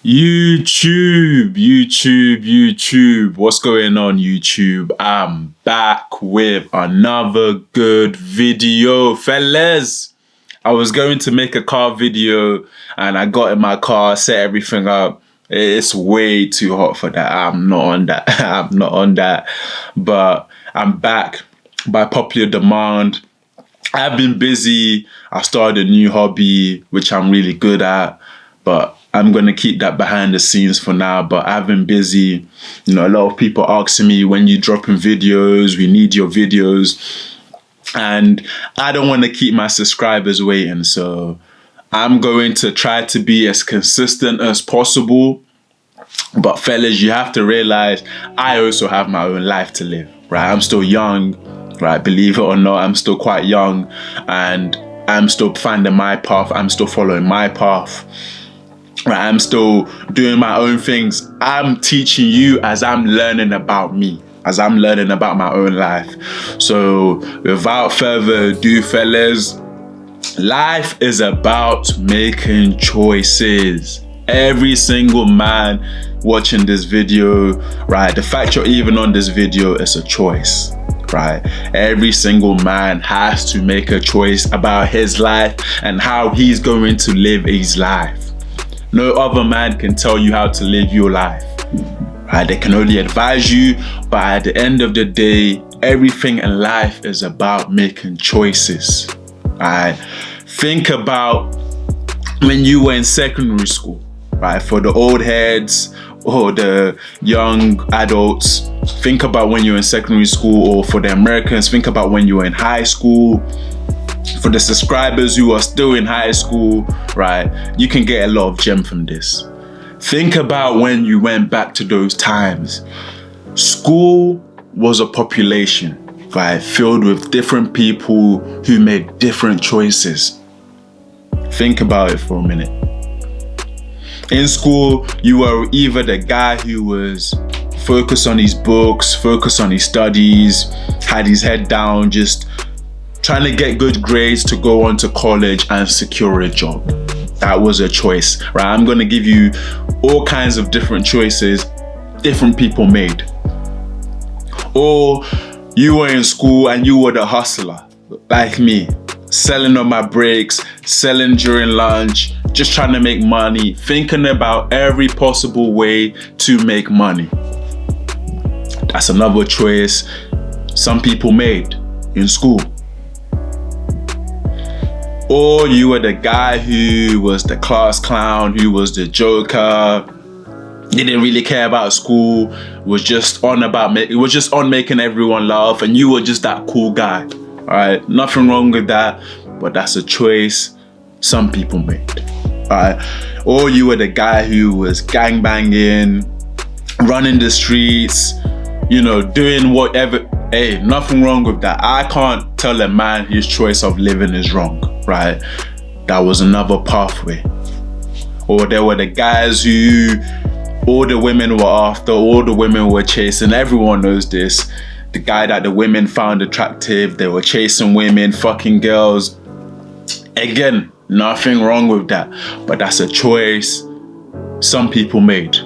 YouTube. What's going on, YouTube? I'm back with another good video, fellas. I was going to make a car video and I got in my car, set everything up. It's way too hot for that. I'm not on that. But I'm back by popular demand. I've been busy. I started a new hobby, which I'm really good at, but I'm going to keep that behind the scenes for now. But I've been busy. You know, a lot of people asking me, when you dropping videos, we need your videos. And I don't want to keep my subscribers waiting. So I'm going to try to be as consistent as possible. But fellas, you have to realize I also have my own life to live, right? I'm still young, right? Believe it or not, I'm still quite young and I'm still finding my path. I'm still following my path. Right, I'm still doing my own things. I'm teaching you as I'm learning about me, as I'm learning about my own life. So without further ado, fellas, life is about making choices. Every single man watching this video, right? The fact you're even on this video is a choice, right? Every single man has to make a choice about his life and how he's going to live his life. No other man can tell you how to live your life, right? They can only advise you, but at the end of the day, everything in life is about making choices, right? Think about when you were in secondary school, right? For the old heads or the young adults, think about when you were in secondary school, or for the Americans, think about when you were in high school. For the subscribers who are still in high school, right, you can get a lot of gem from this. Think about when you went back to those times. School was a population, right, filled with different people who made different choices. Think about it for a minute. In school, you were either the guy who was focused on his books, focused on his studies, had his head down, just trying to get good grades to go on to college and secure a job. That was a choice, right? I'm going to give you all kinds of different choices different people made. Or you were in school and you were the hustler, like me, selling on my breaks, selling during lunch, just trying to make money, thinking about every possible way to make money. That's another choice some people made in school. Or you were the guy who was the class clown, who was the joker, didn't really care about school, was just on making everyone laugh, and you were just that cool guy. All right, nothing wrong with that, but that's a choice some people made. All right, or you were the guy who was gangbanging, running the streets, you know, doing whatever. Hey, nothing wrong with that. I can't tell a man his choice of living is wrong, right? That was another pathway. Or there were the guys who all the women were after, all the women were chasing. Everyone knows this. The guy that the women found attractive, they were chasing women, fucking girls. Again, nothing wrong with that. But that's a choice some people made,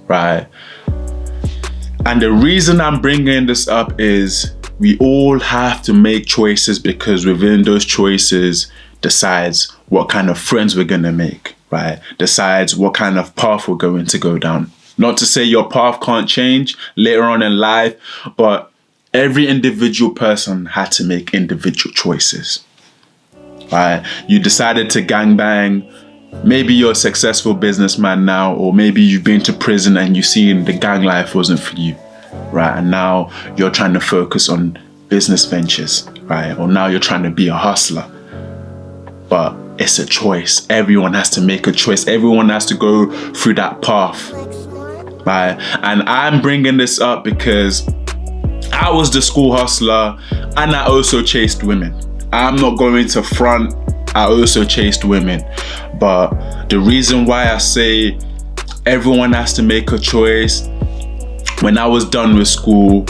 right? And the reason I'm bringing this up is we all have to make choices, because within those choices decides what kind of friends we're going to make, right? Decides what kind of path we're going to go down. Not to say your path can't change later on in life, but every individual person had to make individual choices, right? You decided to gangbang. Maybe you're a successful businessman now, or maybe you've been to prison and you've seen the gang life wasn't for you, right? And now you're trying to focus on business ventures, right? Or now you're trying to be a hustler. But it's a choice. Everyone has to make a choice. Everyone has to go through that path, right? And I'm bringing this up because I was the school hustler and I also chased women. I'm not going to front. I also chased women. But the reason why I say everyone has to make a choice, when I was done with school,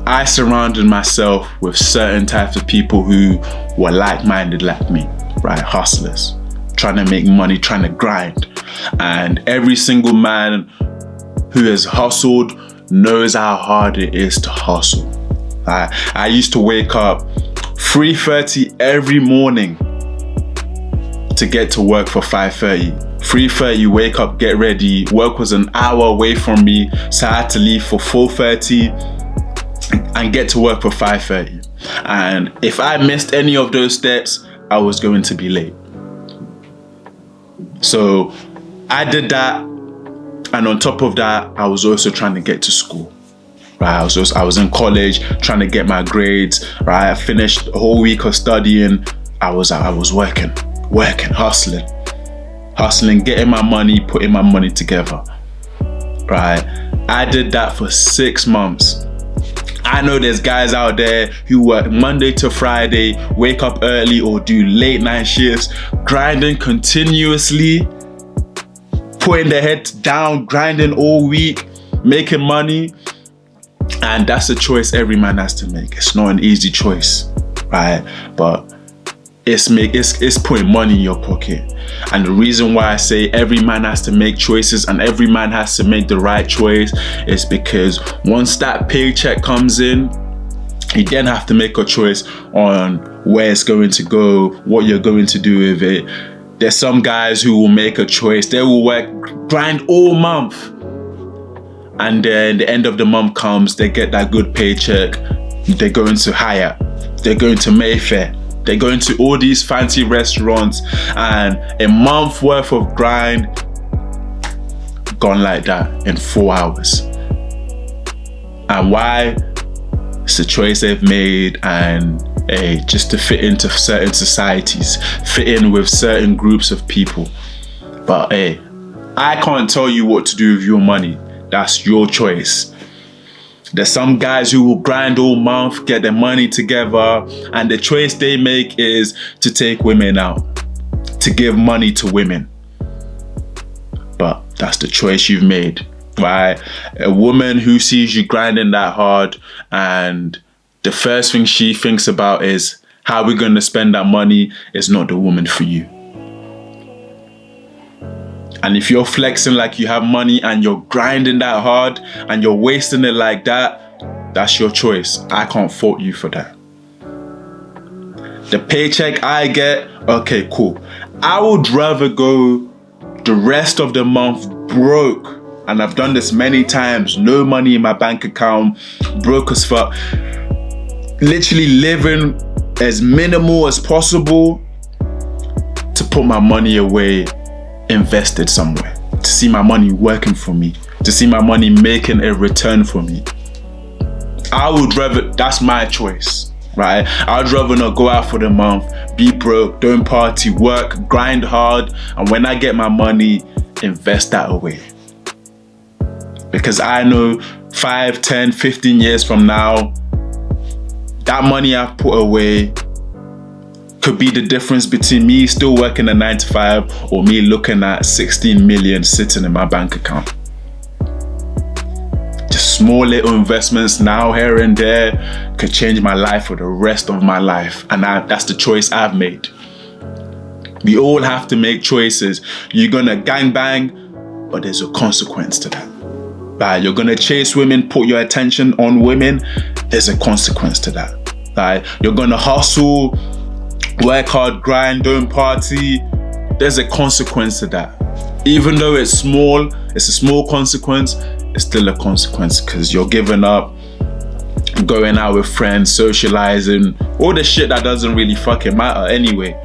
I surrounded myself with certain types of people who were like-minded like me, right? Hustlers, trying to make money, trying to grind. And every single man who has hustled knows how hard it is to hustle. I used to wake up 3:30 every morning to get to work for 5:30. 3:30, wake up, get ready. Work was an hour away from me, so I had to leave for 4:30 and get to work for 5:30. And if I missed any of those steps, I was going to be late. So I did that, and on top of that, I was also trying to get to school. Right, I was in college trying to get my grades. Right, I finished a whole week of studying. I was working, hustling, getting my money, putting my money together. Right, I did that for 6 months. I know there's guys out there who work Monday to Friday, wake up early or do late night shifts, grinding continuously, putting their heads down, grinding all week, making money. And that's a choice every man has to make. It's not an easy choice, right? But it's putting money in your pocket. And the reason why I say every man has to make choices and every man has to make the right choice is because once that paycheck comes in, you then have to make a choice on where it's going to go, what you're going to do with it. There's some guys who will make a choice. They will grind all month. And then the end of the month comes, they get that good paycheck. They're going to Hyatt. They're going to Mayfair. They're going to all these fancy restaurants, and a month worth of grind gone like that in 4 hours. And why? It's a choice they've made, and just to fit into certain societies, fit in with certain groups of people. But I can't tell you what to do with your money. That's your choice. There's some guys who will grind all month, get their money together, and the choice they make is to take women out, to give money to women. But that's the choice you've made, right? A woman who sees you grinding that hard, and the first thing she thinks about is how we're going to spend that money, is not the woman for you. And if you're flexing like you have money and you're grinding that hard and you're wasting it like that, that's your choice. I can't fault you for that. The paycheck I get, okay, cool. I would rather go the rest of the month broke. And I've done this many times. No money in my bank account, broke as fuck. Literally living as minimal as possible to put my money away, invested somewhere, to see my money working for me, to see my money making a return for me. I would rather, that's my choice, right? I'd rather not go out for the month, be broke, don't party, work, grind hard, and when I get my money, invest that away. Because I know 5, 10, 15 years from now, that money I've put away could be the difference between me still working a 9 to 5 or me looking at 16 million sitting in my bank account. Just small little investments now, here and there, could change my life for the rest of my life. And that's the choice I've made. We all have to make choices. You're gonna gangbang, but there's a consequence to that. Right? You're gonna chase women, put your attention on women, there's a consequence to that. Right? You're gonna hustle, work hard, grind, don't party, there's a consequence to that. Even though it's small, it's a small consequence, it's still a consequence because you're giving up, going out with friends, socializing, all the shit that doesn't really fucking matter anyway.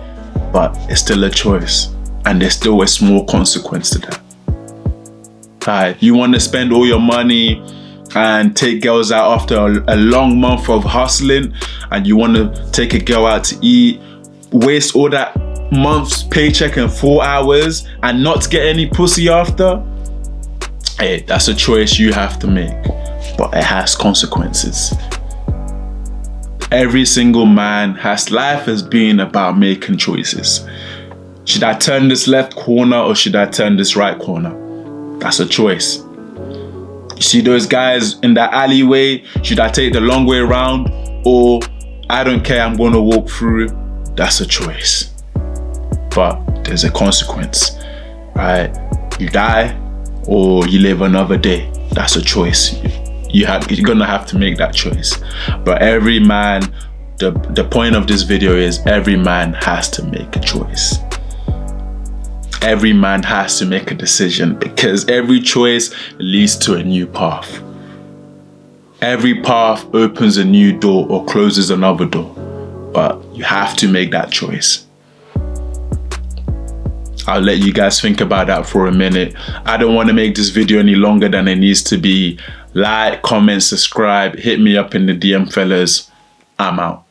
But it's still a choice, and there's still a small consequence to that. Right? You want to spend all your money and take girls out after a long month of hustling, and you want to take a girl out to eat, waste all that month's paycheck in 4 hours and not get any pussy after? Hey, that's a choice you have to make, but it has consequences. Every single man life has been about making choices. Should I turn this left corner or should I turn this right corner? That's a choice. You see those guys in that alleyway, should I take the long way around or I don't care, I'm gonna walk through? That's a choice. But there's a consequence, right? You die or you live another day. That's a choice. You're gonna have to make that choice. But every man, the point of this video is every man has to make a choice. Every man has to make a decision, because every choice leads to a new path. Every path opens a new door or closes another door, but you have to make that choice. I'll let you guys think about that for a minute. I don't want to make this video any longer than it needs to be. Like, comment, subscribe, hit me up in the DM, fellas. I'm out.